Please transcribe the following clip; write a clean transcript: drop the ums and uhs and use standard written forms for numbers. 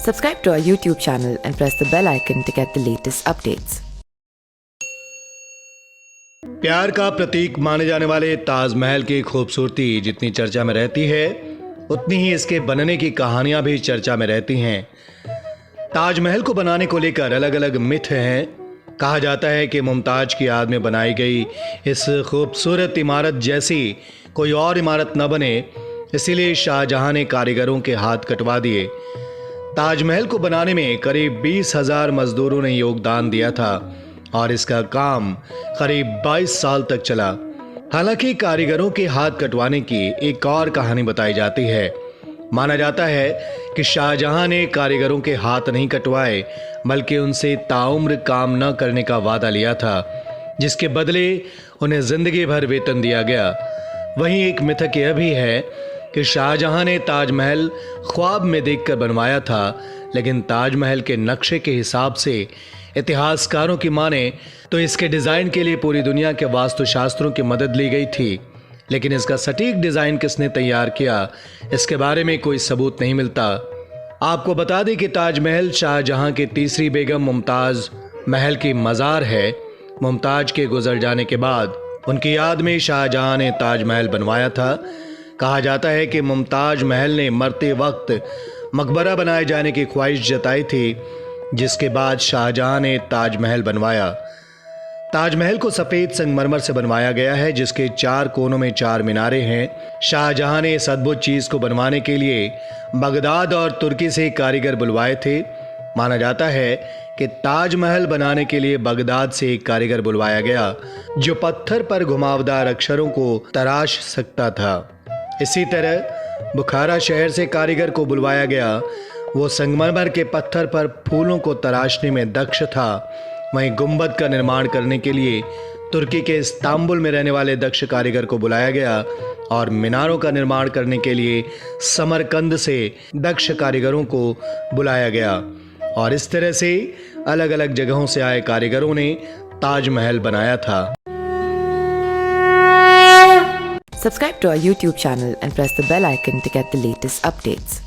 Subscribe to our YouTube channel and press the bell icon to get the latest updates. प्यार का प्रतीक माने जाने वाले ताजमहल की खूबसूरती जितनी चर्चा में रहती है, उतनी ही इसके बनने की कहानियां भी चर्चा में रहती हैं। ताजमहल को बनाने को लेकर अलग अलग मिथ हैं। कहा जाता है कि मुमताज की याद में बनाई गई इस खूबसूरत इमारत जैसी कोई और इमारत न बने, इसीलिए शाहजहां ने कारीगरों के हाथ कटवा दिए। ताजमहल को बनाने में करीब 20,000 मजदूरों ने योगदान दिया था और इसका काम करीब 22 साल तक चला। हालांकि कारीगरों के हाथ कटवाने की एक और कहानी बताई जाती है। माना जाता है कि शाहजहां ने कारीगरों के हाथ नहीं कटवाए, बल्कि उनसे ताउम्र काम न करने का वादा लिया था, जिसके बदले उन्हें जिंदगी भर वेतन दिया गया। वहीं एक मिथक यह भी है कि शाहजहां ने ताजमहल ख्वाब में देखकर बनवाया था, लेकिन ताजमहल के नक्शे के हिसाब से इतिहासकारों की माने तो इसके डिजाइन के लिए पूरी दुनिया के वास्तुशास्त्रों की मदद ली गई थी, लेकिन इसका सटीक डिजाइन किसने तैयार किया, इसके बारे में कोई सबूत नहीं मिलता। आपको बता दें कि ताजमहल शाहजहां की तीसरी बेगम मुमताज महल की मज़ार है। मुमताज के गुजर जाने के बाद उनकी याद में शाहजहां ने ताजमहल बनवाया था। कहा जाता है कि मुमताज महल ने मरते वक्त मकबरा बनाए जाने की ख्वाहिश जताई थी, जिसके बाद शाहजहां ने ताजमहल बनवाया। ताजमहल को सफ़ेद संगमरमर से बनवाया गया है, जिसके 4 कोनों में 4 मीनारे हैं। शाहजहां ने इस अद्भुत चीज़ को बनवाने के लिए बगदाद और तुर्की से कारीगर बुलवाए थे। माना जाता है कि ताजमहल बनाने के लिए बगदाद से एक कारीगर बुलवाया गया, जो पत्थर पर घुमावदार अक्षरों को तराश सकता था। इसी तरह बुखारा शहर से कारीगर को बुलवाया गया। वो संगमरमर के पत्थर पर फूलों को तराशने में दक्ष था। वहीं गुंबद का निर्माण करने के लिए तुर्की के इस्तांबुल में रहने वाले दक्ष कारीगर को बुलाया गया और मीनारों का निर्माण करने के लिए समरकंद से दक्ष कारीगरों को बुलाया गया। और इस तरह से अलग अलग जगहों से आए कारीगरों ने ताजमहल बनाया था। Subscribe to our YouTube channel and press the bell icon to get the latest updates.